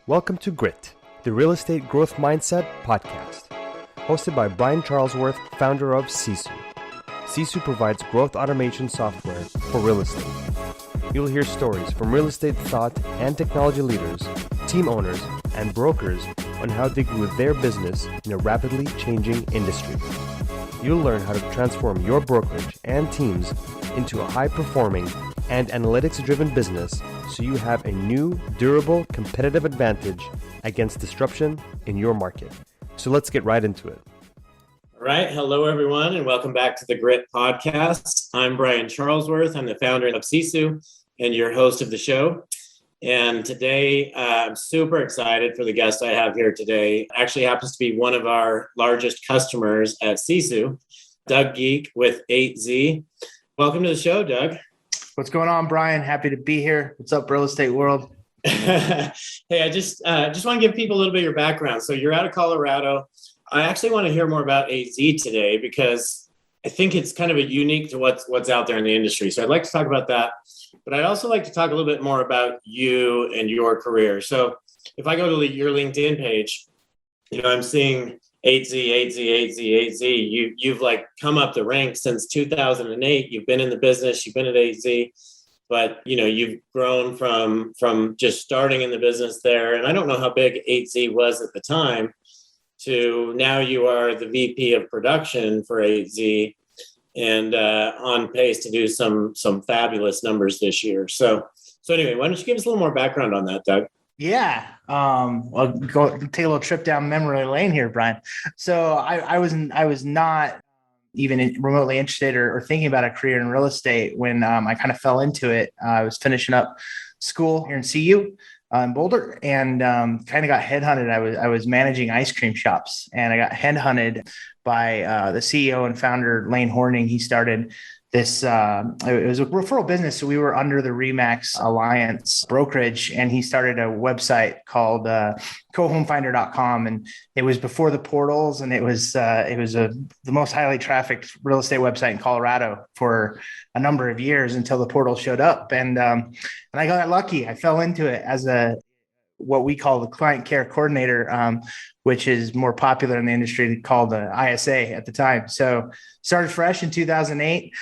Welcome to Grit, the Real Estate Growth Mindset podcast, hosted by Brian Charlesworth, founder of Sisu. Sisu provides growth automation software for real estate. You'll hear stories from real estate thought and technology leaders, team owners, and brokers on how they grew their business in a rapidly changing industry. You'll learn how to transform your brokerage and teams into a high-performing and analytics-driven business so you have a new, durable, competitive advantage against disruption in your market. So let's get right into it. All right. Hello, everyone, and welcome back to the Grit podcast. I'm Brian Charlesworth. I'm the founder of Sisu and your host of the show. And today, I'm super excited for the guest I have here today. Actually happens to be one of our largest customers at Sisu, Doug Gieck with 8Z. Welcome to the show, Doug. What's going on, Brian? Happy to be here. What's up, real estate world? Hey, I just want to give people a little bit of your background. So you're out of Colorado. I actually want to hear more about 8Z today because I think it's kind of unique to what's out there in the industry. So I'd like to talk about that. But I'd also like to talk a little bit more about you and your career. So if I go to your LinkedIn page, I'm seeing 8Z. You've like come up the ranks since 2008. You've been in the business. You've been at 8Z, but you've grown from just starting in the business there. And I don't know how big 8Z was at the time to now you are the VP of production for 8Z and on pace to do some fabulous numbers this year. So anyway, why don't you give us a little more background on that, Doug? Yeah. I'll go take a little trip down memory lane here, Brian. So I was not even remotely interested or thinking about a career in real estate when I kind of fell into it. I was finishing up school here in CU in Boulder and kind of got headhunted. I was managing ice cream shops and I got headhunted by the CEO and founder, Lane Horning. He started this, it was a referral business. So we were under the REMAX Alliance brokerage, and he started a website called cohomefinder.com. And it was before the portals, and it was the most highly trafficked real estate website in Colorado for a number of years until the portal showed up. And I got lucky. I fell into it as what we call the client care coordinator, which is more popular in the industry, called the ISA at the time. So started fresh in 2008,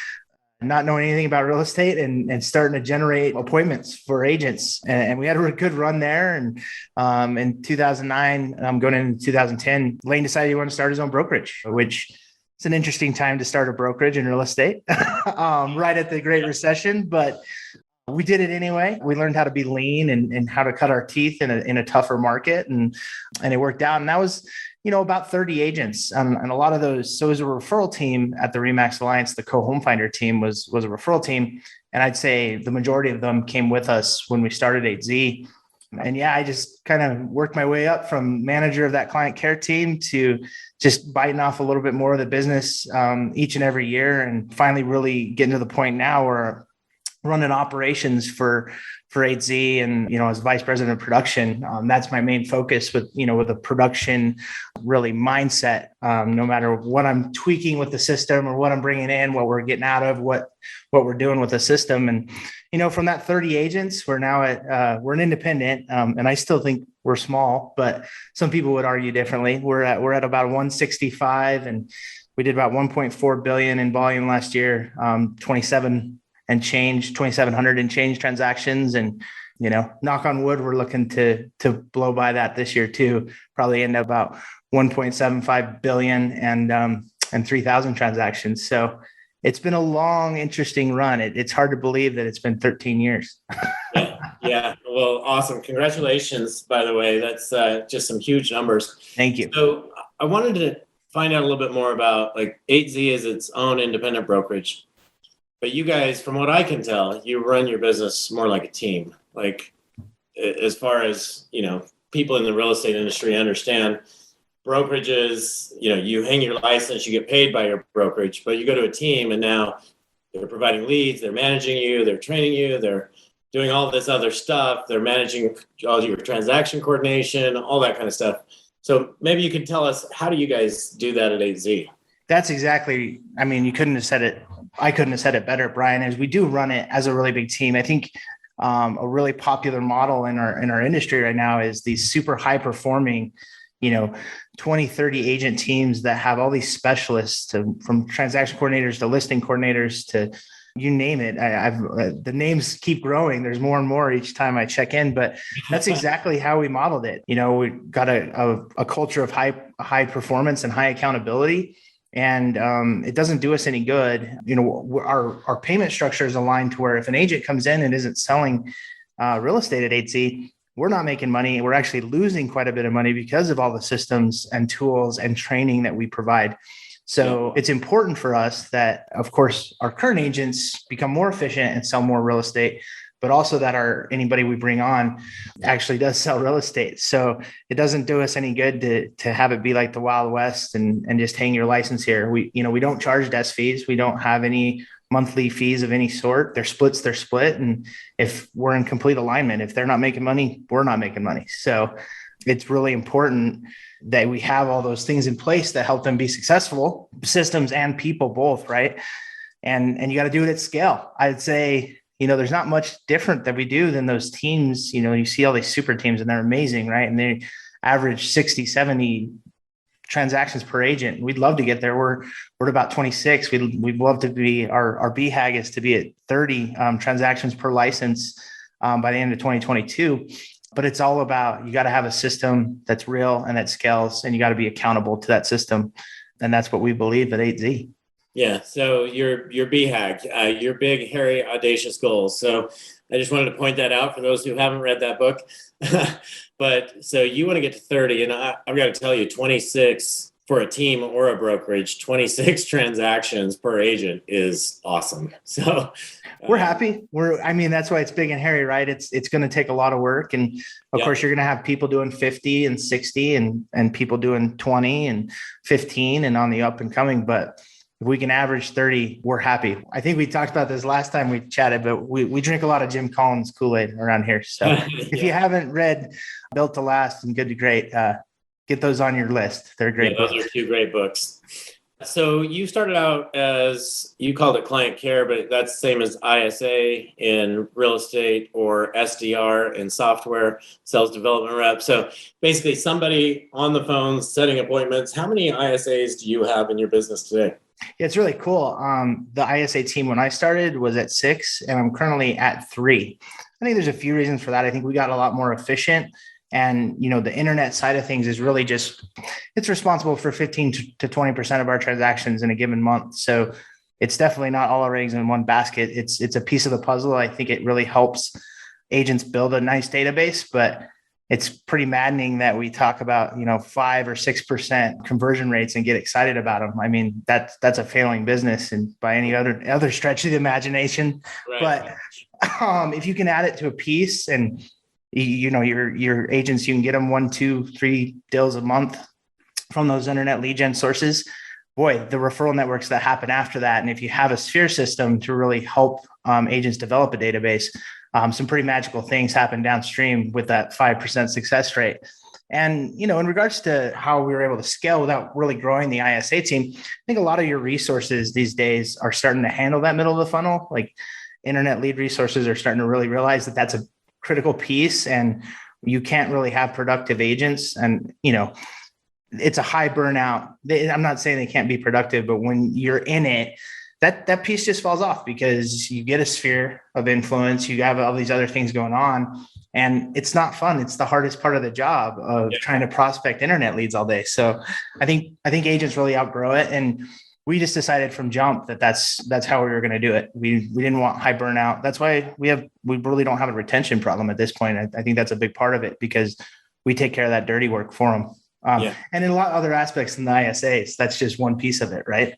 not knowing anything about real estate and starting to generate appointments for agents. And we had a good run there. And in 2009, going into 2010, Lane decided he wanted to start his own brokerage, which it's an interesting time to start a brokerage in real estate, right at the Great Recession. But we did it anyway. We learned how to be lean and how to cut our teeth in a tougher market. And it worked out. And that was, about 30 agents and a lot of those. So it was a referral team at the REMAX Alliance. The Co-Home Finder team was a referral team. And I'd say the majority of them came with us when we started 8Z. And yeah, I just kind of worked my way up from manager of that client care team to just biting off a little bit more of the business each and every year. And finally really getting to the point now where running operations for 8Z and, as vice president of production, that's my main focus with a production really mindset, no matter what I'm tweaking with the system or what I'm bringing in, what we're getting out of, what we're doing with the system. And, from that 30 agents, we're now we're an independent, and I still think we're small, but some people would argue differently. We're at about 165 and we did about 1.4 billion in volume last year, 2,700 and change transactions. And, knock on wood, we're looking to blow by that this year too, probably end up about 1.75 billion and 3,000 transactions. So it's been a long, interesting run. It's hard to believe that it's been 13 years. Yeah. Well, awesome. Congratulations, by the way. That's just some huge numbers. Thank you. So I wanted to find out a little bit more about 8Z is its own independent brokerage. But you guys, from what I can tell, you run your business more like a team. Like as far as, people in the real estate industry understand brokerages, you hang your license, you get paid by your brokerage, but you go to a team and now they're providing leads, they're managing you, they're training you, they're doing all this other stuff. They're managing all your transaction coordination, all that kind of stuff. So maybe you could tell us, how do you guys do that at 8Z? That's exactly, you couldn't have said it. I couldn't have said it better, Brian, as we do run it as a really big team. I think a really popular model in our industry right now is these super high performing, 20, 30 agent teams that have all these specialists from transaction coordinators to listing coordinators to you name it. The names keep growing. There's more and more each time I check in, but that's exactly how we modeled it. We got a culture of high performance and high accountability. And it doesn't do us any good. Our payment structure is aligned to where if an agent comes in and isn't selling real estate at 8Z, we're not making money. We're actually losing quite a bit of money because of all the systems and tools and training that we provide. So it's important for us that, of course, our current agents become more efficient and sell more real estate, but also that anybody we bring on actually does sell real estate. So it doesn't do us any good to have it be like the Wild West and just hang your license here. We don't charge desk fees. We don't have any monthly fees of any sort. They're split. And if we're in complete alignment, if they're not making money, we're not making money. So it's really important that we have all those things in place that help them be successful, systems and people both, right? And you got to do it at scale. I'd say, there's not much different that we do than those teams. You see all these super teams and they're amazing, right? And they average 60, 70 transactions per agent. We'd love to get there. We're at about 26. We'd love to be, our BHAG is to be at 30 transactions per license by the end of 2022. But it's all about, you got to have a system that's real and that scales, and you got to be accountable to that system. And that's what we believe at 8Z. Yeah. So your BHAG, your big, hairy, audacious goals. So I just wanted to point that out for those who haven't read that book. But so you want to get to 30, and I've got to tell you, 26 for a team or a brokerage, 26 transactions per agent is awesome. So we're happy. That's why it's big and hairy, right? It's going to take a lot of work. And of course you're going to have people doing 50 and 60 and people doing 20 and 15 and on the up and coming. But if we can average 30, we're happy. I think we talked about this last time we chatted, but we drink a lot of Jim Collins Kool-Aid around here. So if you haven't read Built to Last and Good to Great, get those on your list. They're great books. Those are two great books. So you started out as, you called it client care, but that's the same as ISA in real estate or SDR in software, sales development rep. So basically somebody on the phone setting appointments. How many ISAs do you have in your business today? Yeah, it's really cool. The ISA team, when I started, was at 6, and I'm currently at 3. I think there's a few reasons for that. I think we got a lot more efficient. And, the internet side of things is really it's responsible for 15 to 20% of our transactions in a given month. So it's definitely not all our eggs in one basket. It's a piece of the puzzle. I think it really helps agents build a nice database, but it's pretty maddening that we talk about, 5 or 6% conversion rates and get excited about them. That's a failing business and by any other stretch of the imagination. Right. But if you can add it to a piece and your agents, you can get them 1, 2, 3 deals a month from those internet lead gen sources. Boy, the referral networks that happen after that. And if you have a sphere system to really help agents develop a database, some pretty magical things happen downstream with that 5% success rate. And, in regards to how we were able to scale without really growing the ISA team, I think a lot of your resources these days are starting to handle that middle of the funnel. Like internet lead resources are starting to really realize that that's a critical piece, and you can't really have productive agents. And, it's a high burnout. I'm not saying they can't be productive, but when you're in it, that piece just falls off because you get a sphere of influence. You have all these other things going on, and it's not fun. It's the hardest part of the job of trying to prospect internet leads all day. So I think agents really outgrow it. And we just decided from jump that's how we were going to do it. We didn't want high burnout. That's why we really don't have a retention problem at this point. I think that's a big part of it because we take care of that dirty work for them. And in a lot of other aspects in the ISAs, that's just one piece of it, right?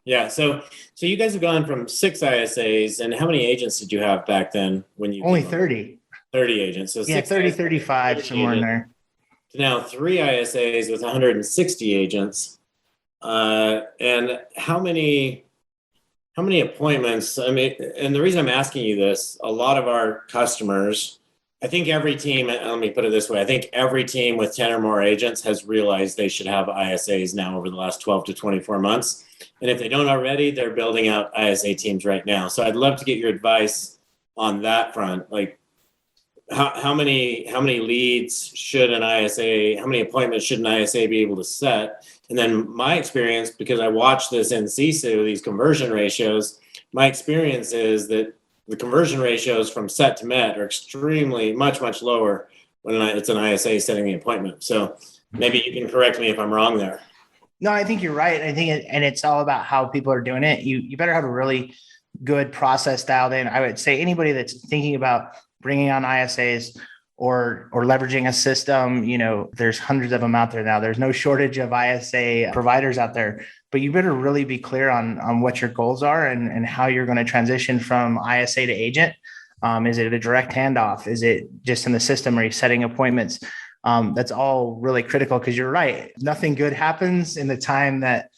Yeah. So you guys have gone from 6 ISAs, and how many agents did you have back then when you only 30? 30 agents. So 30, 35, somewhere in there. Now 3 ISAs with 160 agents. And how many appointments? And the reason I'm asking you this, a lot of our customers, I think every team, let me put it this way, I think every team with 10 or more agents has realized they should have ISAs now over the last 12 to 24 months. And if they don't already, they're building out ISA teams right now. So I'd love to get your advice on that front? Like how many leads should an ISA, how many appointments should an ISA be able to set? And then my experience, because I watched this in Sisu, these conversion ratios, my experience is that the conversion ratios from set to met are extremely much lower when it's an ISA setting the appointment. So maybe you can correct me if I'm wrong there. No, I think you're right. I think and it's all about how people are doing it. You better have a really good process dialed in. I would say anybody that's thinking about bringing on ISAs or leveraging a system, there's hundreds of them out there now. There's no shortage of ISA providers out there, but you better really be clear on what your goals are and how you're going to transition from ISA to agent. Is it a direct handoff? Is it just in the system? Are you setting appointments? That's all really critical, because you're right. Nothing good happens in the time that,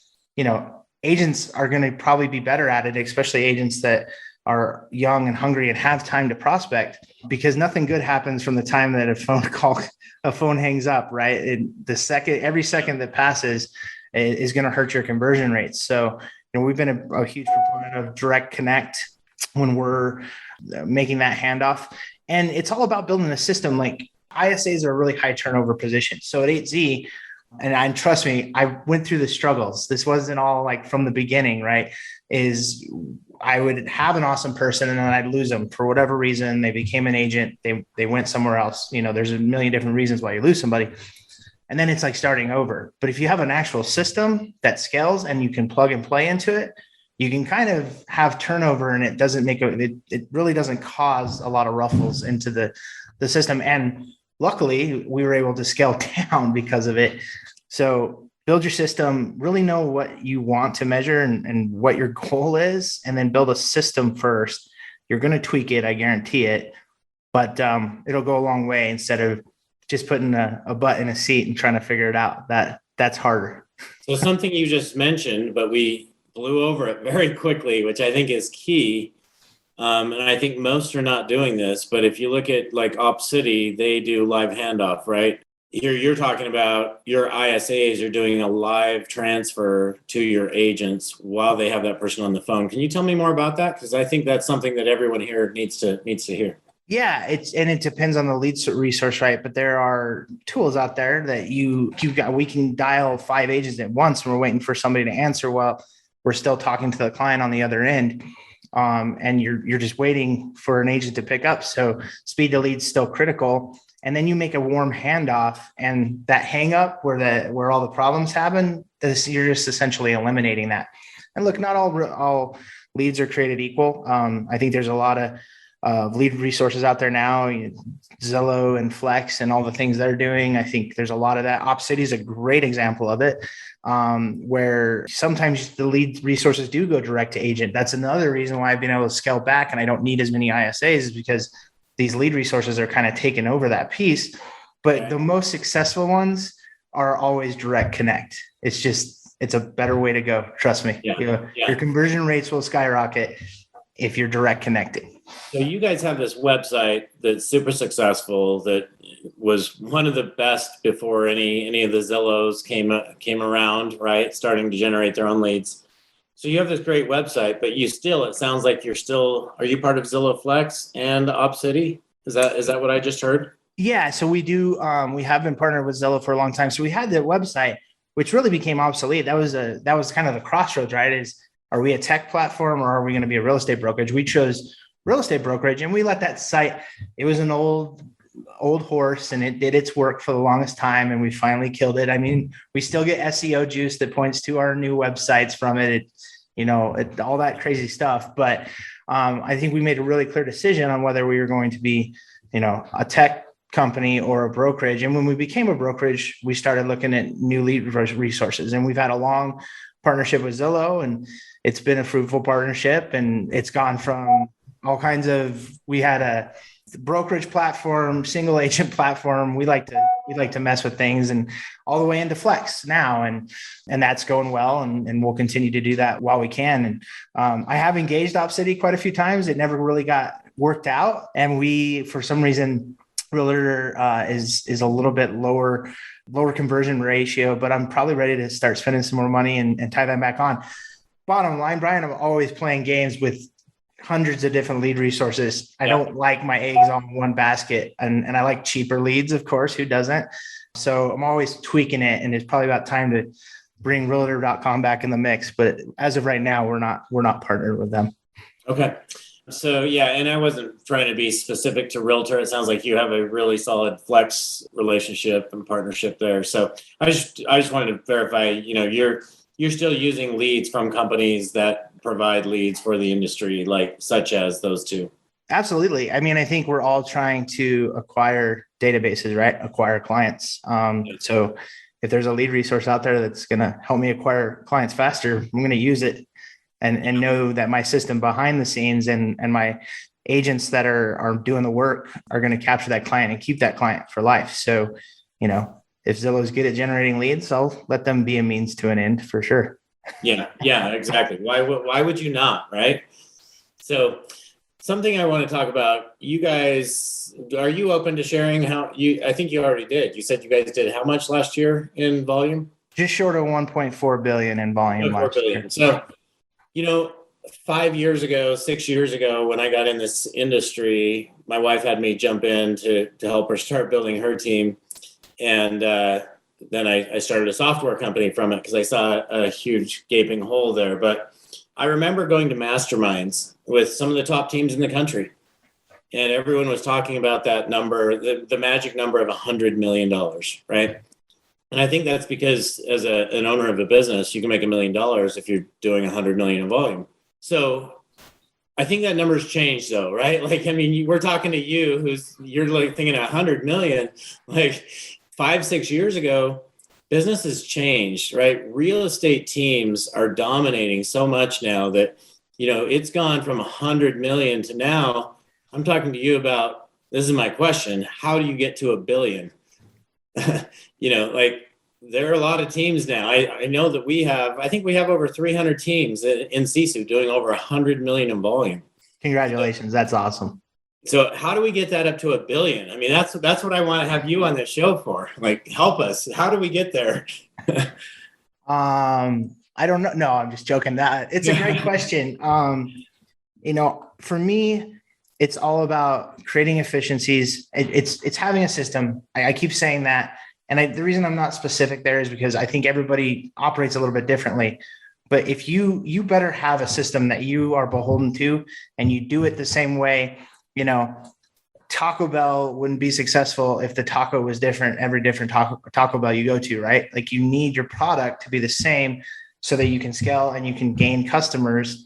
agents are going to probably be better at it, especially agents that are young and hungry and have time to prospect, because nothing good happens from the time that a phone hangs up, right? Every second that passes is going to hurt your conversion rates. So, we've been a huge proponent of direct connect when we're making that handoff. And it's all about building a system. Like, ISAs are a really high turnover position. So at 8Z, and trust me, I went through the struggles. This wasn't all like from the beginning, right? Is I would have an awesome person and then I'd lose them for whatever reason. They became an agent. They went somewhere else. There's a million different reasons why you lose somebody. And then it's like starting over. But if you have an actual system that scales and you can plug and play into it, you can kind of have turnover, and it doesn't it really doesn't cause a lot of ruffles into the system. And luckily, we were able to scale down because of it. So build your system, really know what you want to measure and what your goal is, and then build a system first. You're going to tweak it, I guarantee it, but it'll go a long way instead of just putting a butt in a seat and trying to figure it out. That's harder. So something you just mentioned, but we blew over it very quickly, which I think is key. And I think most are not doing this, but if you look at like OpCity, they do live handoff, right? Here you're talking about your ISAs are doing a live transfer to your agents while they have that person on the phone. Can you tell me more about that? Because I think that's something that everyone here needs to hear. Yeah, it depends on the lead resource, right? But there are tools out there that we can dial 5 agents at once, and we're waiting for somebody to answer while we're still talking to the client on the other end. And you're just waiting for an agent to pick up. So speed to lead is still critical. And then you make a warm handoff, and that hang up where all the problems happen, you're just essentially eliminating that. And look, not all leads are created equal. I think there's a lot of lead resources out there now, Zillow and Flex and all the things they're doing. I think there's a lot of that. OpCity is a great example of it, where sometimes the lead resources do go direct to agent. That's another reason why I've been able to scale back and I don't need as many ISAs, is because these lead resources are kind of taking over that piece. But the most successful ones are always direct connect. It's a better way to go. Trust me. Your conversion rates will skyrocket if you're direct connected. So you guys have this website that's super successful, that was one of the best before any of the Zillows came around, right? Starting to generate their own leads. So you have this great website, but it sounds like are you part of Zillow Flex and OpCity? Is that what I just heard? Yeah. So we do, we have been partnered with Zillow for a long time. So we had the website, which really became obsolete. That was kind of the crossroads, right? Are we a tech platform or are we going to be a real estate brokerage? We chose real estate brokerage, and we let that site, it was an old horse and it did its work for the longest time, and we finally killed it. I mean, we still get SEO juice that points to our new websites from it, all that crazy stuff. But I think we made a really clear decision on whether we were going to be, a tech company or a brokerage. And when we became a brokerage, we started looking at new lead resources, and we've had a long partnership with Zillow, and it's been a fruitful partnership. And it's gone from all kinds of, we had a brokerage platform, single agent platform. We like to mess with things, and all the way into Flex now. And that's going well. And we'll continue to do that while we can. And I have engaged OpCity quite a few times. It never really got worked out. And we, for some reason, Realtor is a little bit lower conversion ratio, but I'm probably ready to start spending some more money and tie that back on. Bottom line, Brian, I'm always playing games with hundreds of different lead resources. I Yeah. don't like my eggs on one basket, and I like cheaper leads, of course, who doesn't? So I'm always tweaking it, and it's probably about time to bring realtor.com back in the mix. But as of right now, we're not partnered with them. Okay. So yeah, and I wasn't trying to be specific to Realtor. It sounds like you have a really solid Flex relationship and partnership there. So I just wanted to verify, you're still using leads from companies that provide leads for the industry, like such as those two. Absolutely. I mean, I think we're all trying to acquire databases, right? Acquire clients. So if there's a lead resource out there that's going to help me acquire clients faster, I'm going to use it and know that my system behind the scenes and my agents that are doing the work are going to capture that client and keep that client for life. So, if Zillow's good at generating leads, I'll let them be a means to an end for sure. Yeah, exactly. Why would you not, right? So something I want to talk about, you guys, are you open to sharing I think you already did. You said you guys did how much last year in volume? Just short of 1.4 billion in volume last year. So, 5 years ago, 6 years ago, when I got in this industry, my wife had me jump in to help her start building her team. And then I started a software company from it because I saw a huge gaping hole there. But I remember going to masterminds with some of the top teams in the country. And everyone was talking about that number, the magic number of $100 million, right? And I think that's because as an owner of a business, you can make $1 million if you're doing 100 million in volume. So I think that number's changed though, right? Like, I mean, we're talking to you you're like thinking 100 million, like 5-6 years ago, business has changed, right? Real estate teams are dominating so much now that, it's gone from 100 million to now. I'm talking to you about, this is my question. How do you get to $1 billion? There are a lot of teams now. I know that I think we have over 300 teams in Sisu doing over 100 million in volume. Congratulations. That's awesome. So how do we get that up to $1 billion? I mean, that's what I want to have you on the show for. Like, help us. How do we get there? I don't know. No, I'm just joking. It's a great question. For me, it's all about creating efficiencies. It's having a system. I keep saying that. And the reason I'm not specific there is because I think everybody operates a little bit differently. But if you better have a system that you are beholden to and you do it the same way, Taco Bell wouldn't be successful if the taco was different every different Taco Bell you go to, right? Like, you need your product to be the same so that you can scale and you can gain customers,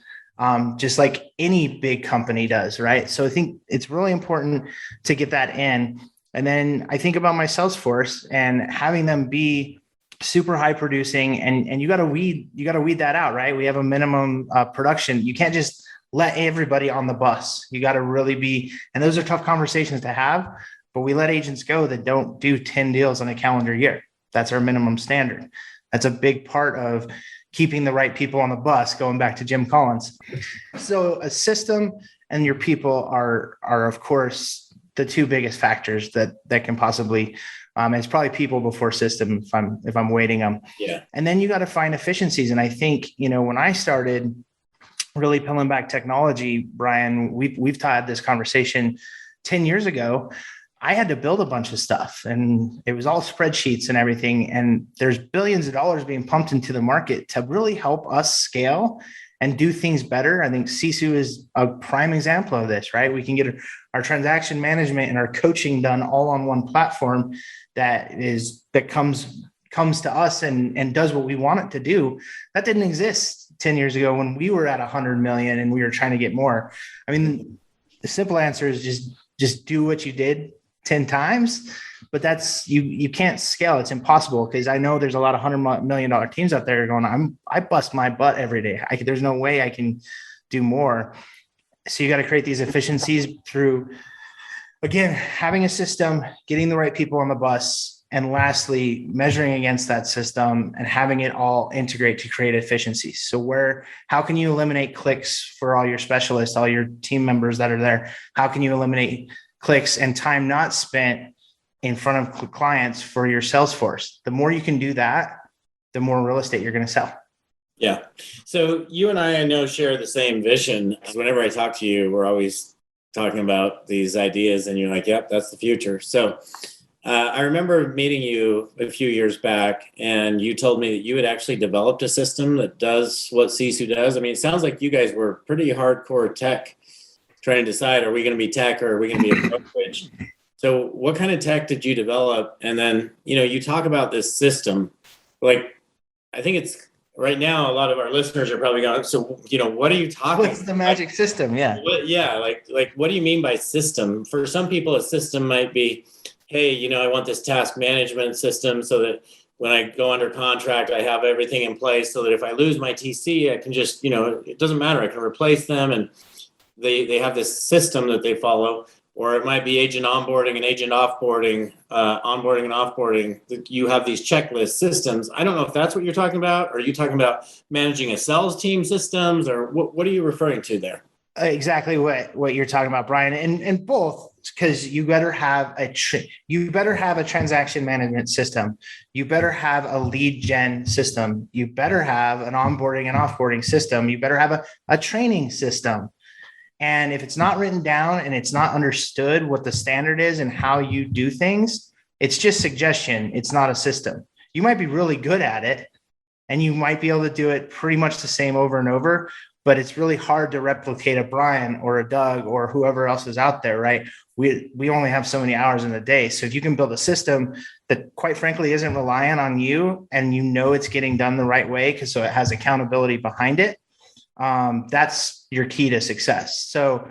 just like any big company does, right? So I think it's really important to get that in. And then I think about my sales force and having them be super high producing, and you got to weed that out, right? We have a minimum production. You can't just let everybody on the bus. You got to really be, and those are tough conversations to have, but we let agents go that don't do 10 deals in a calendar year. That's our minimum standard. That's a big part of keeping the right people on the bus, going back to Jim Collins. So a system and your people are of course the two biggest factors that can possibly, it's probably people before system if I'm weighting them. Yeah. And then you got to find efficiencies. And I think, when I started really pulling back technology, Brian, we've had this conversation 10 years ago. I had to build a bunch of stuff and it was all spreadsheets and everything. And there's billions of dollars being pumped into the market to really help us scale and do things better. I think Sisu is a prime example of this, right? We can get our transaction management and our coaching done all on one platform that comes to us and does what we want it to do. That didn't exist 10 years ago when we were at 100 million and we were trying to get more. I mean, the simple answer is just do what you did 10 times, but that's, you can't scale. It's impossible, because I know there's a lot of $100 million teams out there going, I bust my butt every day. There's no way I can do more. So you got to create these efficiencies through, again, having a system, getting the right people on the bus, and lastly, measuring against that system and having it all integrate to create efficiencies. So how can you eliminate clicks for all your specialists, all your team members that are there? How can you eliminate clicks and time not spent in front of clients for your sales force? The more you can do that, the more real estate you're going to sell. Yeah. So you and I know, share the same vision. Whenever I talk to you, we're always talking about these ideas, and you're like, yep, that's the future. So I remember meeting you a few years back, and you told me that you had actually developed a system that does what Sisu does. I mean, it sounds like you guys were pretty hardcore tech, trying to decide, are we going to be tech or are we going to be a brokerage? So what kind of tech did you develop? And then, you talk about this system. Like, I think it's right now, a lot of our listeners are probably going, so, what are you talking about? What's the magic system? Yeah. Like, what do you mean by system? For some people, a system might be, hey, I want this task management system so that when I go under contract, I have everything in place so that if I lose my TC, I can just, it doesn't matter. I can replace them. And they have this system that they follow. Or it might be agent onboarding and agent offboarding, onboarding and offboarding. You have these checklist systems. I don't know if that's what you're talking about. Or are you talking about managing a sales team systems? Or what are you referring to there? Exactly what you're talking about, Brian, and both, because you better have a transaction management system. You better have a lead gen system. You better have an onboarding and offboarding system. You better have a training system. And if it's not written down and it's not understood what the standard is and how you do things, it's just suggestion. It's not a system. You might be really good at it and you might be able to do it pretty much the same over and over, but it's really hard to replicate a Brian or a Doug or whoever else is out there, right? We only have so many hours in the day. So if you can build a system that quite frankly isn't reliant on you and it's getting done the right way, so it has accountability behind it, that's your key to success. So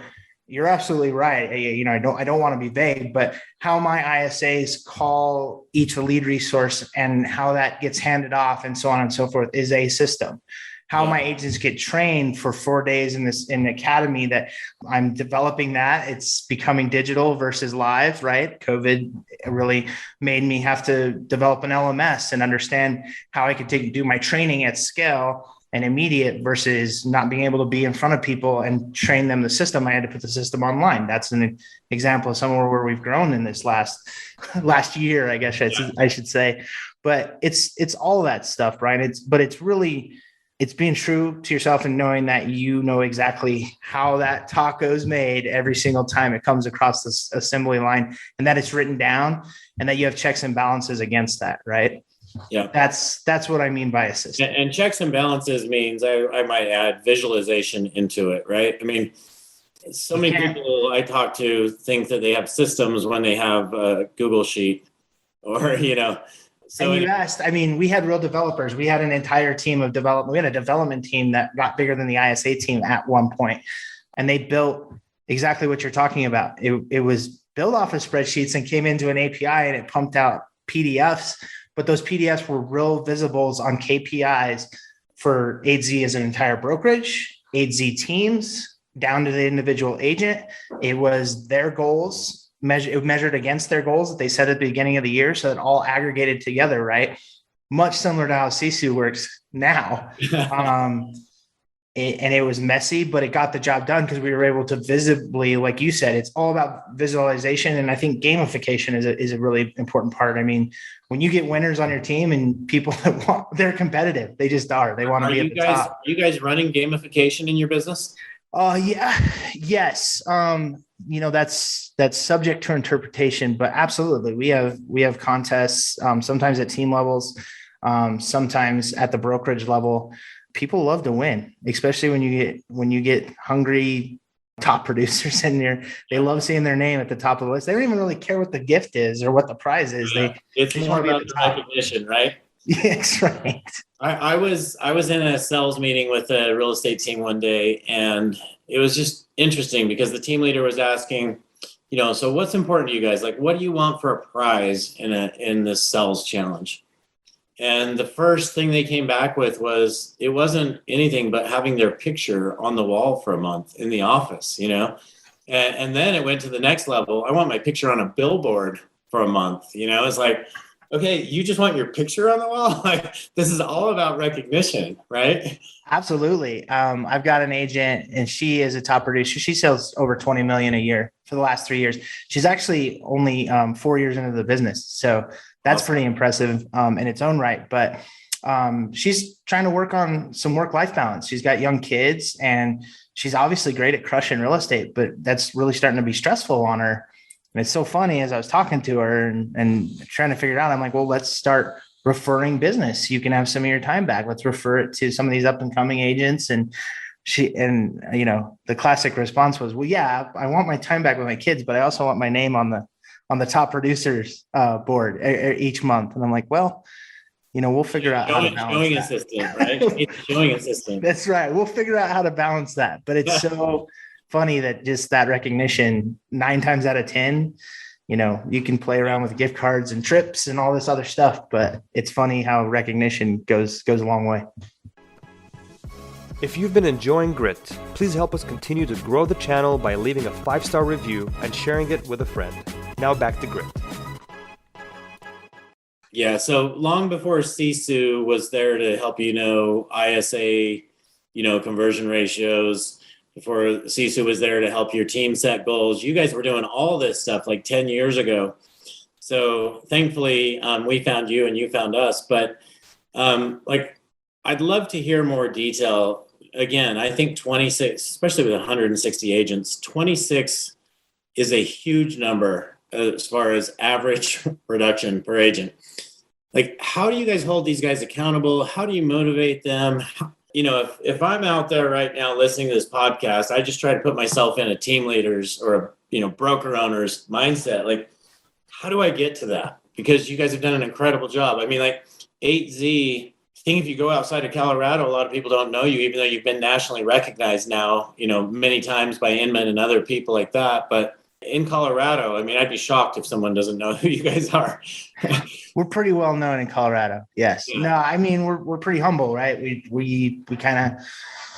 you're absolutely right. I don't want to be vague, but how my ISAs call each lead resource and how that gets handed off and so on and so forth is a system. How my agents get trained for 4 days in the academy that I'm developing, that it's becoming digital versus live, right? COVID really made me have to develop an LMS and understand how I could do my training at scale and immediate versus not being able to be in front of people and train them the system. I had to put the system online. That's an example of somewhere where we've grown in this last year, I guess I should say. But it's all that stuff, Brian. It's being true to yourself and knowing that you know exactly how that taco's made every single time it comes across this assembly line, and that it's written down and that you have checks and balances against that, right? Yeah. That's what I mean by a system. And checks and balances means I might add visualization into it, right? I mean, so many people I talk to think that they have systems when they have a Google sheet or, So and you asked, we had real developers. We had an entire team of development. We had a development team that got bigger than the ISA team at one point, and they built exactly what you're talking about. It was built off of spreadsheets and came into an API and it pumped out PDFs, but those PDFs were real visibles on KPIs for 8Z as an entire brokerage, 8Z teams, down to the individual agent. It was their goals. Measured against their goals that they set at the beginning of the year. So it all aggregated together, right? Much similar to how Sisu works now. And it was messy, but it got the job done because we were able to visibly, like you said, it's all about visualization. And I think gamification is a really important part. When you get winners on your team and people they're competitive, they just are. They want to be at the top. Are you guys running gamification in your business? Yes. That's subject to interpretation, but absolutely. We have contests, sometimes at team levels, sometimes at the brokerage level. People love to win, especially when you get hungry top producers in there. They love seeing their name at the top of the list. They don't even really care what the gift is or what the prize is. It's more about the recognition, right? Yes, right. I was in a sales meeting with a real estate team one day, and it was just interesting because the team leader was asking, so what's important to you guys? Like, what do you want for a prize in this sales challenge? And the first thing they came back with was it wasn't anything but having their picture on the wall for a month in the office, and then it went to the next level. I want my picture on a billboard for a month. It's like, okay, you just want your picture on the wall? Like, this is all about recognition, right? Absolutely. I've got an agent and she is a top producer. She sells over 20 million a year for the last 3 years. She's actually only 4 years into the business. So that's pretty impressive in its own right. But she's trying to work on some work-life balance. She's got young kids and she's obviously great at crushing real estate, but that's really starting to be stressful on her. And it's so funny as I was talking to her and trying to figure it out, I'm like, well, let's start referring business. You can have some of your time back. Let's refer it to some of these up and coming agents. And the classic response was, well, yeah, I want my time back with my kids, but I also want my name on the top producers board each month. And I'm like, well, we'll figure out how to balance showing that. assistant, right? It's showing assistant. That's right. We'll figure out how to balance that. But it's so funny that just that recognition 9 times out of 10, you can play around with gift cards and trips and all this other stuff, but it's funny how recognition goes a long way. If you've been enjoying Grit, please help us continue to grow the channel by leaving a 5-star review and sharing it with a friend. Now back to Grit. Yeah, so long before Sisu was there to help ISA, conversion ratios, before Sisu was there to help your team set goals, you guys were doing all this stuff like 10 years ago. So thankfully, we found you and you found us. But I'd love to hear more detail. Again, I think 26, especially with 160 agents, 26 is a huge number as far as average production per agent. Like, how do you guys hold these guys accountable? How do you motivate them? If I'm out there right now listening to this podcast, I just try to put myself in a team leader's or broker owner's mindset. Like, how do I get to that? Because you guys have done an incredible job. I mean, like 8Z, I think if you go outside of Colorado, a lot of people don't know you, even though you've been nationally recognized now, many times by Inman and other people like that. But in Colorado, I mean, I'd be shocked if someone doesn't know who you guys are. We're pretty well known in Colorado. Yes. Yeah. No, I mean, we're pretty humble, right? We kind of,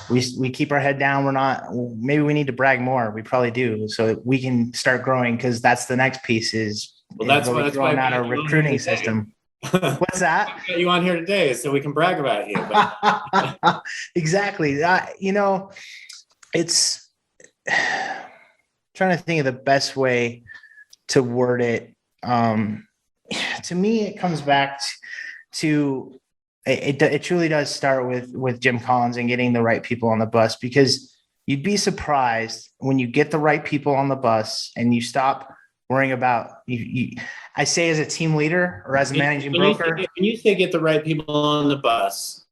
we keep our head down. We're not, maybe we need to brag more. We probably do. So that we can start growing. Cause that's the next piece is that's why out our recruiting system. What's that? I got you on here today so we can brag about you. But. Exactly. It's trying to think of the best way to word it. To me, it comes back to it truly does start with Jim Collins and getting the right people on the bus, because you'd be surprised when you get the right people on the bus and you stop worrying about you. I say as a team leader or as a managing broker. When you say get the right people on the bus,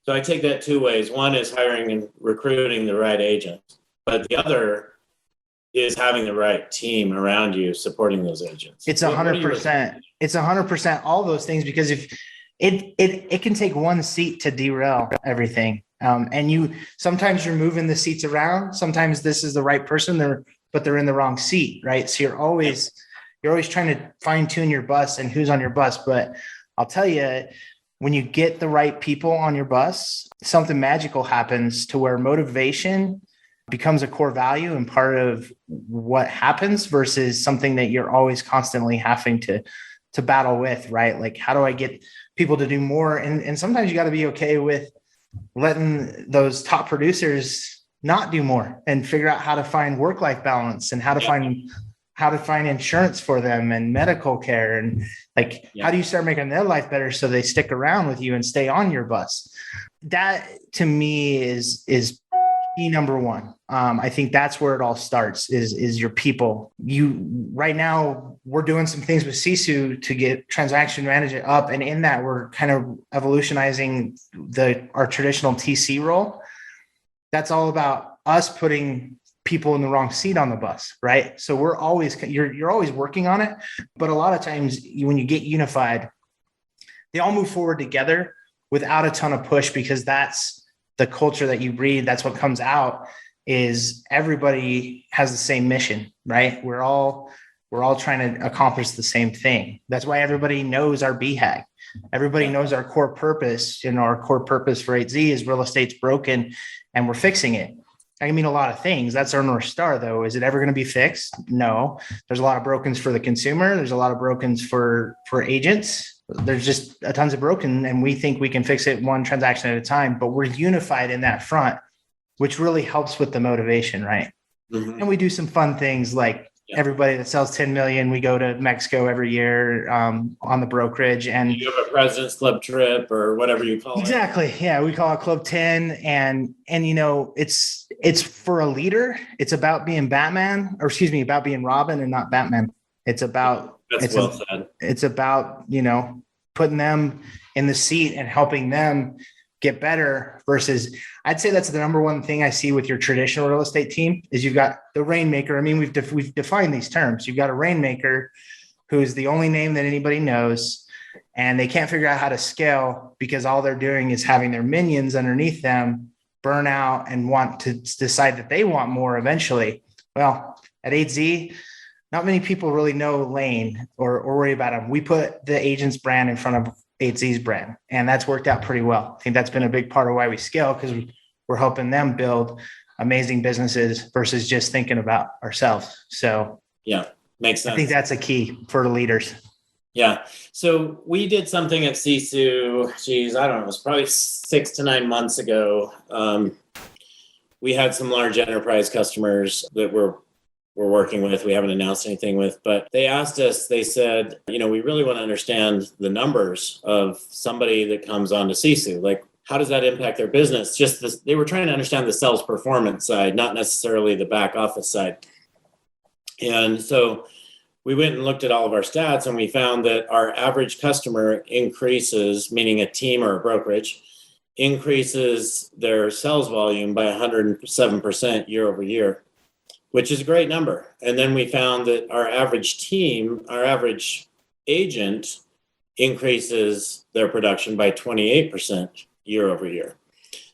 so I take that 2 ways. One is hiring and recruiting the right agents, but the other is having the right team around you supporting those agents. It's 100%. It's 100% all those things, because if it can take one seat to derail everything. And sometimes you're moving the seats around. Sometimes this is the right person but they're in the wrong seat, right? So you're always trying to fine tune your bus and who's on your bus. But I'll tell you, when you get the right people on your bus, something magical happens to where motivation becomes a core value and part of what happens versus something that you're always constantly having to battle with, right? Like, how do I get people to do more? And sometimes you got to be okay with letting those top producers not do more and figure out how to find work-life balance and how to find insurance for them and medical care. And how do you start making their life better so they stick around with you and stay on your bus? That to me is key number one. I think that's where it all starts is your people. Right now we're doing some things with Sisu to get transaction management up. And in that, we're kind of evolutionizing our traditional TC role. That's all about us putting people in the wrong seat on the bus, right? So you're always working on it. But a lot of times when you get unified, they all move forward together without a ton of push, because that's the culture that you breed. That's what comes out is everybody has the same mission, right? We're all trying to accomplish the same thing. That's why everybody knows our BHAG. Everybody knows our core purpose, and our core purpose for 8Z is real estate's broken and we're fixing it. I mean a lot of things. That's our North Star though. Is it ever going to be fixed? No. There's a lot of brokens for the consumer. There's a lot of brokens for agents. There's just a tons of broken, and we think we can fix it one transaction at a time, but we're unified in that front, which really helps with the motivation, right? Mm-hmm. And we do some fun things like everybody that sells 10 million, we go to Mexico every year on the brokerage. And you have a President's Club trip or whatever you call it. Exactly. Yeah. We call it Club 10. And it's for a leader. It's about being Batman, or excuse me, about being Robin and not Batman. It's about, said. It's about, putting them in the seat and helping them get better versus I'd say that's the number one thing I see with your traditional real estate team is you've got the rainmaker. I mean, we've defined these terms. You've got a rainmaker who's the only name that anybody knows, and they can't figure out how to scale because all they're doing is having their minions underneath them burn out and want to decide that they want more eventually. Well, at 8Z, not many people really know Lane or worry about him. We put the agent's brand in front of 8Z's brand, and that's worked out pretty well. I think that's been a big part of why we scale, because we're helping them build amazing businesses versus just thinking about ourselves. So yeah, makes sense. I think that's a key for the leaders. Yeah. So we did something at Sisu, I don't know, it was probably 6 to 9 months ago. We had some large enterprise customers that we're working with. We haven't announced anything with, but they asked us, they said, we really want to understand the numbers of somebody that comes onto Sisu. Like, how does that impact their business? Just this, they were trying to understand the sales performance side, not necessarily the back office side. And so we went and looked at all of our stats, and we found that our average customer increases, meaning a team or a brokerage, increases their sales volume by 107% year over year, which is a great number. And then we found that our average team, our average agent increases their production by 28% year over year.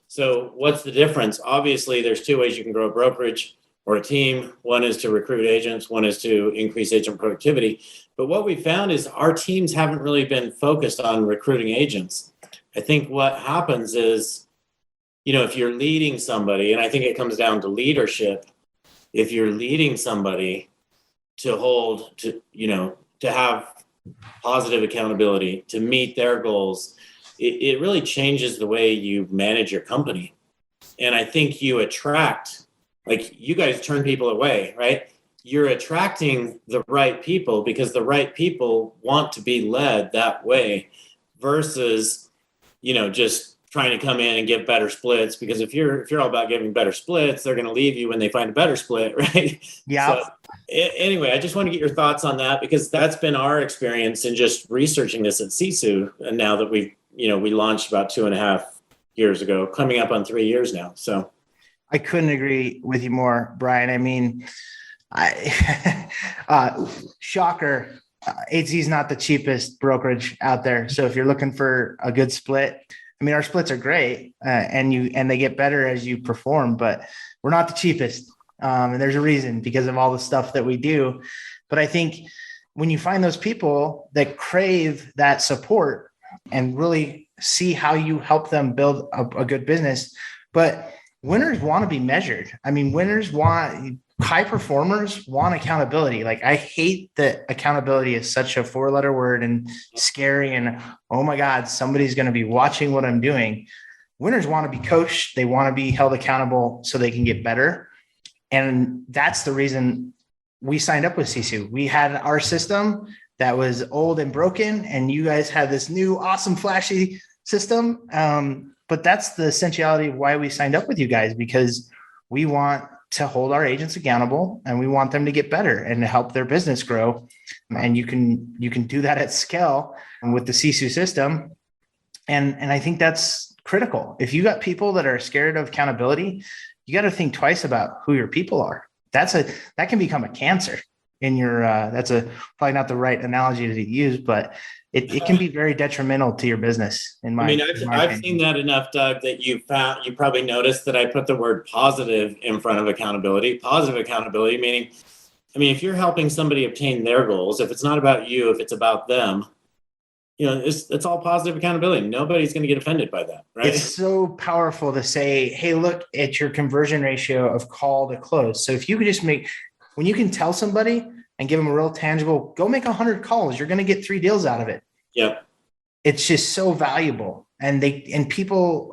So what's the difference? Obviously, there's two ways you can grow a brokerage or a team. One is to recruit agents. One is to increase agent productivity. But what we found is our teams haven't really been focused on recruiting agents. I think what happens is, if you're leading somebody, and I think it comes down to leadership, if you're leading somebody to have positive accountability, to meet their goals, it really changes the way you manage your company. And I think you attract, like, you guys turn people away, right? You're attracting the right people because the right people want to be led that way versus, just trying to come in and give better splits, because if you're all about giving better splits, they're going to leave you when they find a better split, right? Yeah. So, anyway, I just want to get your thoughts on that, because that's been our experience in just researching this at Sisu. And now that we launched about 2.5 years ago, coming up on 3 years now. So I couldn't agree with you more, Brian. I mean, shocker. 8Z is not the cheapest brokerage out there. So if you're looking for a good split, I mean, our splits are great, and they get better as you perform, but we're not the cheapest. And there's a reason, because of all the stuff that we do. But I think when you find those people that crave that support and really see how you help them build a good business, but winners want to be measured. I mean, high performers want accountability. Like, I hate that accountability is such a 4-letter word and scary. And, oh my God, somebody's going to be watching what I'm doing. Winners want to be coached. They want to be held accountable so they can get better. And that's the reason we signed up with Sisu. We had our system that was old and broken, and you guys had this new, awesome, flashy system. But that's the essentiality of why we signed up with you guys, because we want to hold our agents accountable, and we want them to get better and to help their business grow. And you can do that at scale with the Sisu system. And I think that's critical. If you got people that are scared of accountability, you got to think twice about who your people are. That can become a cancer in your, that's probably not the right analogy to use, but it can be very detrimental to your business. I've seen that enough, Doug, that you probably noticed that I put the word positive in front of accountability. Positive accountability, meaning, if you're helping somebody obtain their goals, if it's not about you, if it's about them, it's all positive accountability. Nobody's going to get offended by that, right? It's so powerful to say, hey, look at your conversion ratio of call to close. So if you could just when you can tell somebody and give them a real tangible, go make 100 calls, you're going to get 3 deals out of it. Yep. It's just so valuable. And people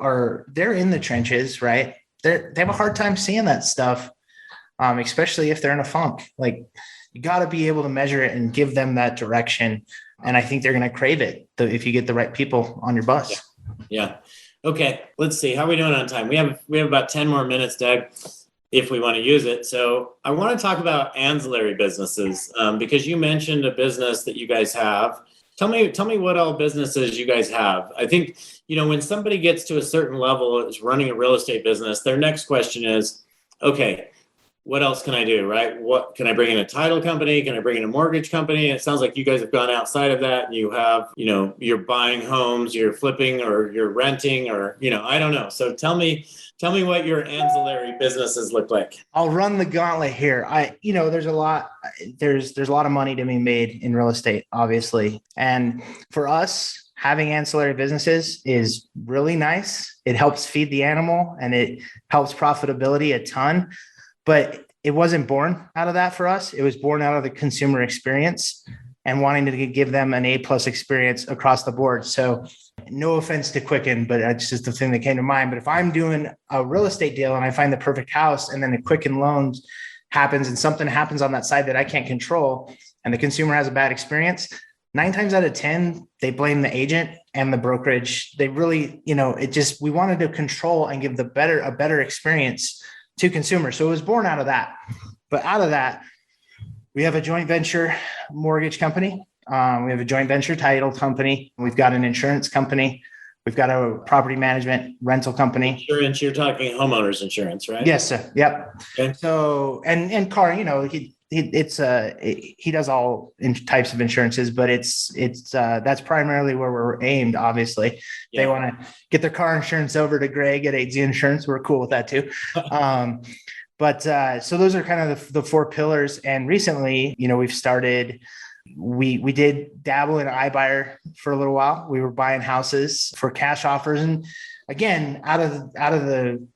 they're in the trenches, right? They have a hard time seeing that stuff, especially if they're in a funk. Like, You got to be able to measure it and give them that direction. And I think they're going to crave it if you get the right people on your bus. Yeah. Okay. Let's see. How are we doing on time? We have about 10 more minutes, Doug, if we want to use it. So I want to talk about ancillary businesses because you mentioned a business that you guys have. Tell me what all businesses you guys have. I think, when somebody gets to a certain level is running a real estate business, their next question is, okay, what else can I do, right? What can I bring in a title company? Can I bring in a mortgage company? And it sounds like you guys have gone outside of that and you have, you're buying homes, you're flipping or you're renting or, I don't know. So tell me what your ancillary businesses look like. I'll run the gauntlet here. There's a lot of money to be made in real estate, obviously. And for us, having ancillary businesses is really nice. It helps feed the animal and it helps profitability a ton. But it wasn't born out of that for us. It was born out of the consumer experience and wanting to give them an A+ experience across the board. So no offense to Quicken, but that's just the thing that came to mind. But if I'm doing a real estate deal and I find the perfect house and then the Quicken loans happens and something happens on that side that I can't control and the consumer has a bad experience, 9 times out of 10, they blame the agent and the brokerage. They really, we wanted to control and give a better experience to consumers. So it was born out of that. But out of that, we have a joint venture mortgage company. We have a joint venture title company. We've got an insurance company. We've got a property management rental company. Insurance, you're talking homeowners insurance, right? Yes, sir. Yep. Okay. So, and car, he does all types of insurances, but that's primarily where we're aimed. Obviously, They want to get their car insurance over to Greg at 8Z Insurance. We're cool with that too. So those are kind of the 4 pillars. And recently, we've started. We did dabble in iBuyer for a little while. We were buying houses for cash offers, and again, out of the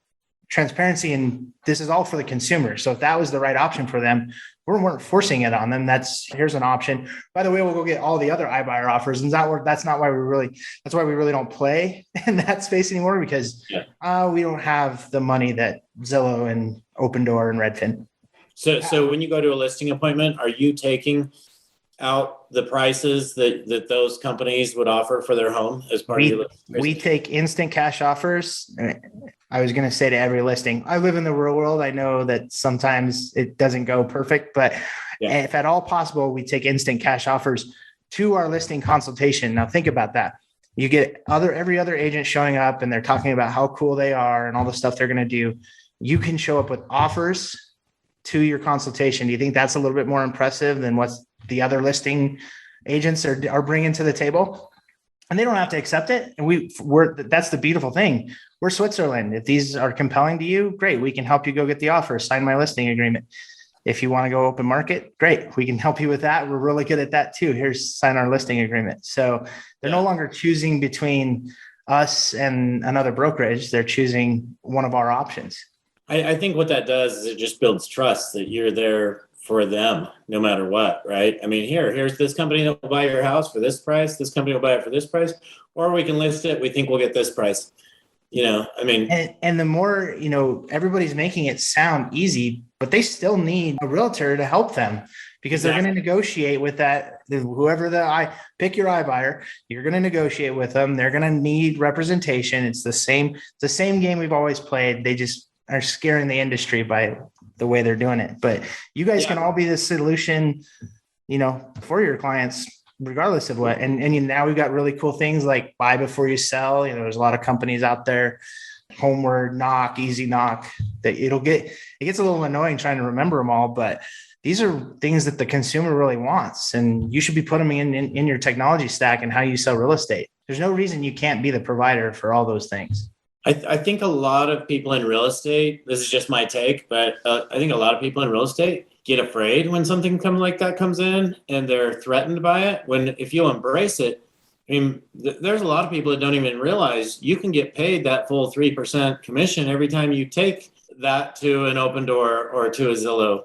transparency, and this is all for the consumer. So if that was the right option for them, we weren't forcing it on them. Here's an option. By the way, we'll go get all the other iBuyer offers. And that's why we really don't play in that space anymore, because we don't have the money that Zillow and Open Door and Redfin. So when you go to a listing appointment, are you taking out the prices that those companies would offer for their home as part of your listing? We take instant cash offers. I was going to say to every listing, I live in the real world. I know that sometimes it doesn't go perfect, but if at all possible, we take instant cash offers to our listing consultation. Now think about that. You get every other agent showing up and they're talking about how cool they are and all the stuff they're going to do. You can show up with offers to your consultation. Do you think that's a little bit more impressive than what the other listing agents are bringing to the table? And they don't have to accept it. And that's the beautiful thing. We're Switzerland. If these are compelling to you, great. We can help you go get the offer, sign my listing agreement. If you want to go open market, great. We can help you with that. We're really good at that too. Here's sign our listing agreement. So they're no longer choosing between us and another brokerage. They're choosing one of our options. I think what that does is it just builds trust that you're there for them no matter what, right? I mean, here's this company that will buy your house for this price. This company will buy it for this price, or we can list it. We think we'll get this price. And the more, everybody's making it sound easy, but they still need a realtor to help them, because they're going to negotiate with that. Whoever pick your iBuyer, you're going to negotiate with them. They're going to need representation. It's the same game we've always played. They just are scaring the industry by the way they're doing it. But you guys can all be the solution, for your clients, regardless of what. And now we've got really cool things like buy before you sell. There's a lot of companies out there, Homeward, Knock, Easy Knock, that it gets a little annoying trying to remember them all, but these are things that the consumer really wants. And you should be putting them in your technology stack and how you sell real estate. There's no reason you can't be the provider for all those things. I think a lot of people in real estate, this is just my take, but I think a lot of people in real estate get afraid when something like that comes in and they're threatened by it. If you embrace it, there's a lot of people that don't even realize you can get paid that full 3% commission every time you take that to an Open Door or to a Zillow.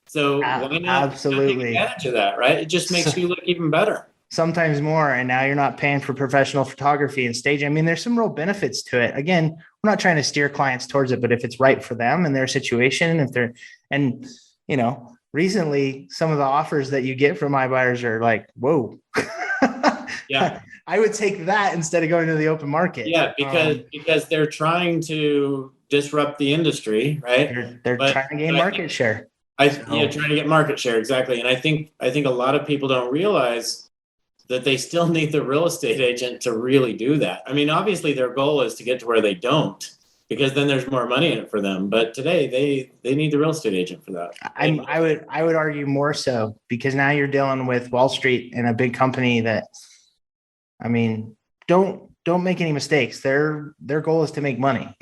So why not take advantage of that, right? It just makes you look even better. Sometimes more. And now you're not paying for professional photography and staging. There's some real benefits to it. Again, we're not trying to steer clients towards it, but if it's right for them and their situation, recently some of the offers that you get from iBuyers are like, whoa. Yeah. I would take that instead of going to the open market. Yeah, because they're trying to disrupt the industry, right? They're trying to gain market share. Trying to get market share, exactly. And I think a lot of people don't realize that they still need the real estate agent to really do that. I mean, obviously their goal is to get to where they don't, because then there's more money in it for them. But today they need the real estate agent for that. I would argue more so, because now you're dealing with Wall Street and a big company that, I mean, don't make any mistakes. Their goal is to make money.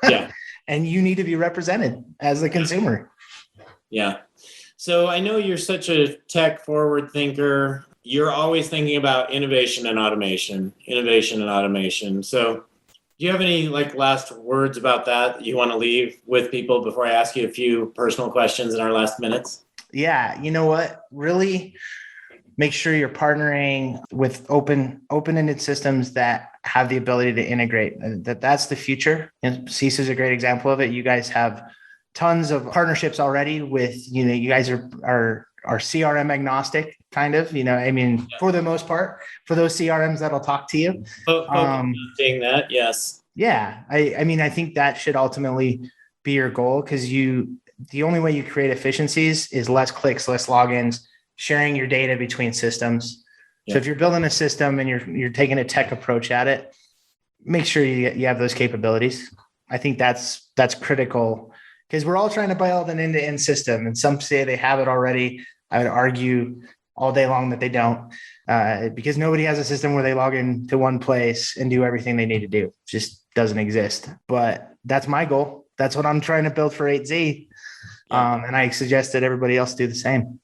Yeah. And you need to be represented as the consumer. Yeah. So I know you're such a tech forward thinker. You're always thinking about innovation and automation. So do you have any last words about that you want to leave with people before I ask you a few personal questions in our last minutes? Yeah. You know what? Really make sure you're partnering with open-ended systems that have the ability to integrate. That's the future. And Sisu is a great example of it. You guys have tons of partnerships already with, you guys are CRM agnostic, kind of, for the most part, for those CRMs that'll talk to you. Seeing that, yes. Yeah. I think that should ultimately be your goal, because the only way you create efficiencies is less clicks, less logins, sharing your data between systems. Yeah. So if you're building a system and you're taking a tech approach at it, make sure you have those capabilities. I think that's critical, because we're all trying to build an end-to-end system, and some say they have it already. I would argue all day long that they don't, because nobody has a system where they log into one place and do everything they need to do. It just doesn't exist. But that's my goal. That's what I'm trying to build for 8Z. And I suggest that everybody else do the same.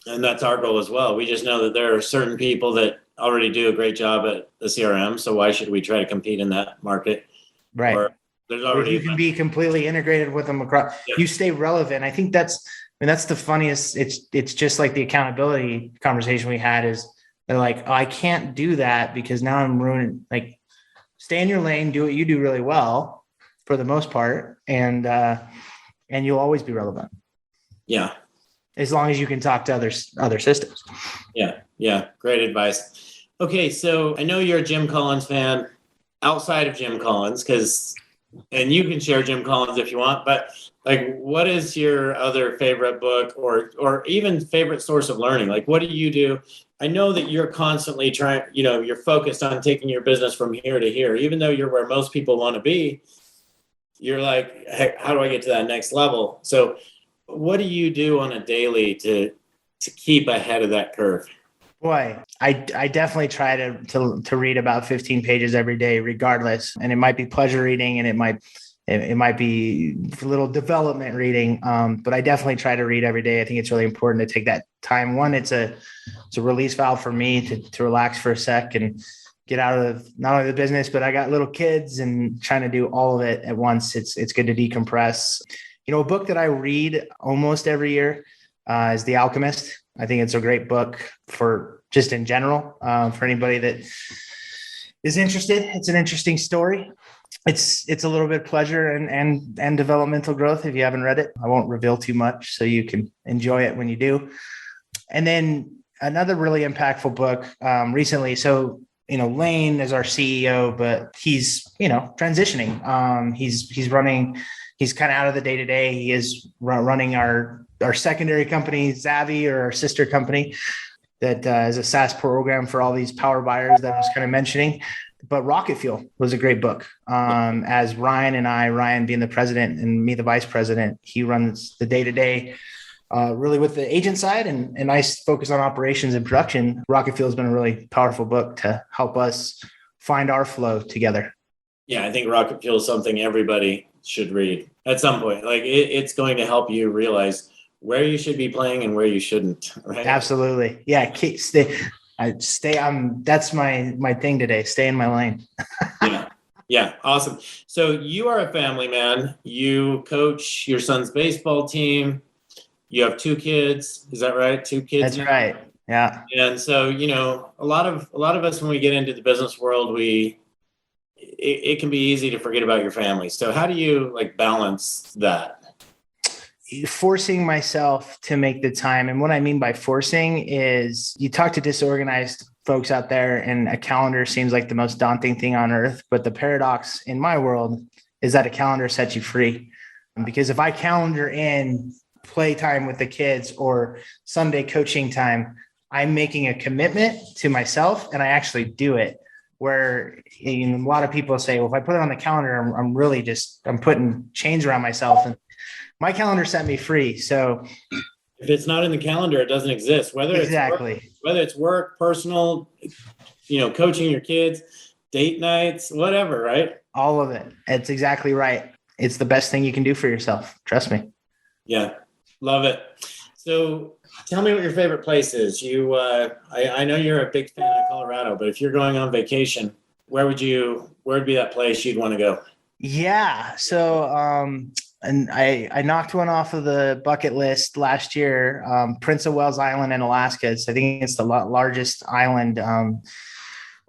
And that's our goal as well. We just know that there are certain people that already do a great job at the CRM. So why should we try to compete in that market? Right. Or there's already, you can be completely integrated with them across. Yeah. You stay relevant. I think that's the funniest. It's just like the accountability conversation we had is they're like, oh, I can't do that because now I'm ruining. Like, stay in your lane, do what you do really well for the most part, and you'll always be relevant. Yeah. As long as you can talk to other systems. Yeah. Great advice. Okay. So I know you're a Jim Collins fan. Outside of Jim Collins, and you can share Jim Collins if you want, but what is your other favorite book or even favorite source of learning? What do you do? I know that you're constantly trying, you're focused on taking your business from here to here, even though you're where most people want to be. You're like, hey, how do I get to that next level? So what do you do on a daily to keep ahead of that curve? Boy, I definitely try to read about 15 pages every day, regardless. And it might be pleasure reading, and it might be a little development reading. But I definitely try to read every day. I think it's really important to take that time. One, it's a release valve for me to relax for a sec and get out of not only the business, but I got little kids and trying to do all of it at once. It's good to decompress. A book that I read almost every year is The Alchemist. I think it's a great book for just in general, for anybody that is interested. It's an interesting story. It's a little bit pleasure and developmental growth. If you haven't read it, I won't reveal too much so you can enjoy it when you do. And then another really impactful book recently. So, Lane is our CEO, but he's, transitioning. He's kind of out of the day-to-day. He is running our secondary company, Zavvy, or our sister company that is a SaaS program for all these power buyers that I was kind of mentioning. But Rocket Fuel was a great book. As Ryan being the president and me, the vice president, he runs the day-to-day really with the agent side, and I focus on operations and production. Rocket Fuel has been a really powerful book to help us find our flow together. Yeah, I think Rocket Fuel is something everybody should read at some point. It's going to help you realize where you should be playing and where you shouldn't. Right? Absolutely. Yeah. That's my thing today. Stay in my lane. Yeah. Awesome. So you are a family man. You coach your son's baseball team. You have 2 kids. Is that right? 2 kids. That's right. Yeah. And so, a lot of us, when we get into the business world, it can be easy to forget about your family. So how do you balance that? forcing myself to make the time. And what I mean by forcing is you talk to disorganized folks out there and a calendar seems like the most daunting thing on earth. But the paradox in my world is that a calendar sets you free. Because if I calendar in playtime with the kids or Sunday coaching time, I'm making a commitment to myself and I actually do it. Where a lot of people say, well, if I put it on the calendar, I'm putting chains around myself, and my calendar set me free. So if it's not in the calendar, it doesn't exist. Whether it's work, personal, coaching your kids, date nights, whatever, right? All of it. It's exactly right. It's the best thing you can do for yourself. Trust me. Yeah. Love it. So tell me what your favorite place is. I know you're a big fan of Colorado, but if you're going on vacation, where would be that place you'd want to go? Yeah. So, and I knocked one off of the bucket list last year, Prince of Wales Island in Alaska. I think it's the largest island,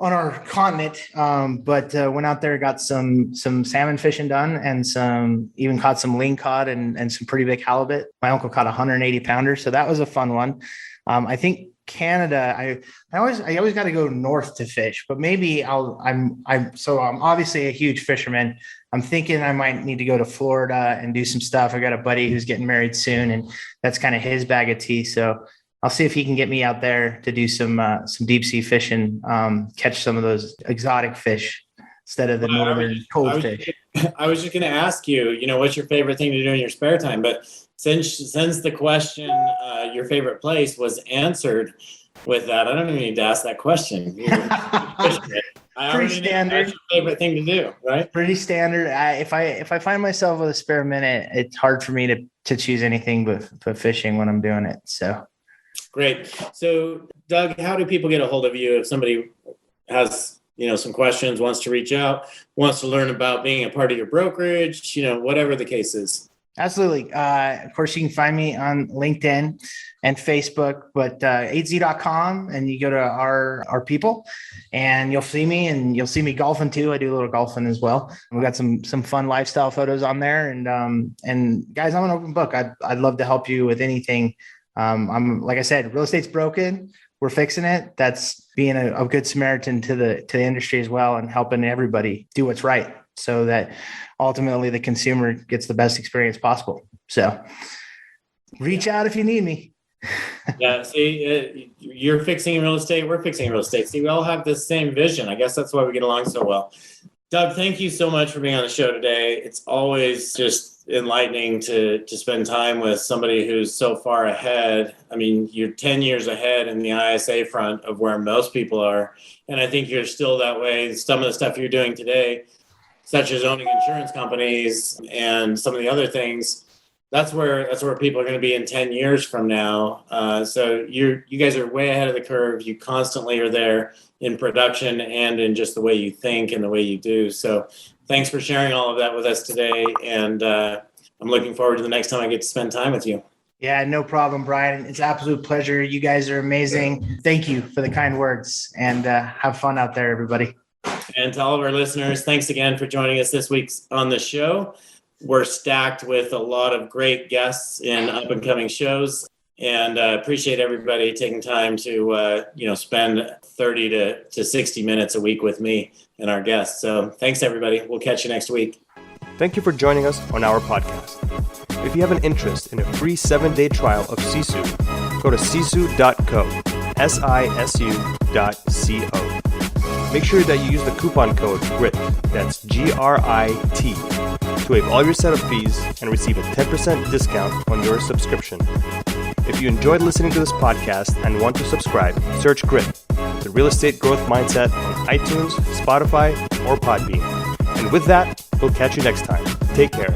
on our continent. But went out there, got some salmon fishing done and even caught some lingcod and some pretty big halibut. My uncle caught 180 pounder. So that was a fun one. I think Canada, I always got to go north to fish, but maybe I'm obviously a huge fisherman. I'm thinking I might need to go to Florida and do some stuff. I got a buddy who's getting married soon and that's kind of his bag of tea. So I'll see if he can get me out there to do some deep sea fishing, catch some of those exotic fish instead of the northern cold fish. I was just going to ask you, what's your favorite thing to do in your spare time? But since the question, your favorite place was answered with that, I don't even need to ask that question. Pretty standard. That's your favorite thing to do, right? Pretty standard. If I find myself with a spare minute, it's hard for me to choose anything but fishing when I'm doing it. So. Great. So, Doug, how do people get a hold of you if somebody has, some questions, wants to reach out, wants to learn about being a part of your brokerage, whatever the case is? Absolutely. Of course, you can find me on LinkedIn and Facebook, but 8z.com, and you go to our people and you'll see me, and you'll see me golfing too. I do a little golfing as well. We've got some fun lifestyle photos on there. And guys, I'm an open book. I'd love to help you with anything. I'm, like I said, real estate's broken. We're fixing it. That's being a good Samaritan to the industry as well, and helping everybody do what's right so that ultimately the consumer gets the best experience possible. So reach out if you need me. Yeah. See, you're fixing real estate. We're fixing real estate. See, we all have this same vision. I guess that's why we get along so well. Doug, thank you so much for being on the show today. It's always just enlightening to spend time with somebody who's so far ahead. I mean, you're 10 years ahead in the ISA front of where most people are. And I think you're still that way. Some of the stuff you're doing today, such as owning insurance companies and some of the other things, that's where people are going to be in 10 years from now. So you guys are way ahead of the curve. You constantly are there in production and in just the way you think and the way you do. So thanks for sharing all of that with us today. And I'm looking forward to the next time I get to spend time with you. Yeah, no problem, Brian. It's an absolute pleasure. You guys are amazing. Thank you for the kind words, and have fun out there, everybody. And to all of our listeners, thanks again for joining us this week on the show. We're stacked with a lot of great guests in up and coming shows, and appreciate everybody taking time to spend 30 to 60 minutes a week with me and our guests. So thanks, everybody. We'll catch you next week. Thank you for joining us on our podcast. If you have an interest in a free 7-day trial of Sisu, go to sisu.co, sisu.co. Make sure that you use the coupon code GRIT, that's GRIT, to waive all your setup fees and receive a 10% discount on your subscription. If you enjoyed listening to this podcast and want to subscribe, search GRIT, the Real Estate Growth Mindset, on iTunes, Spotify, or Podbean. And with that, we'll catch you next time. Take care.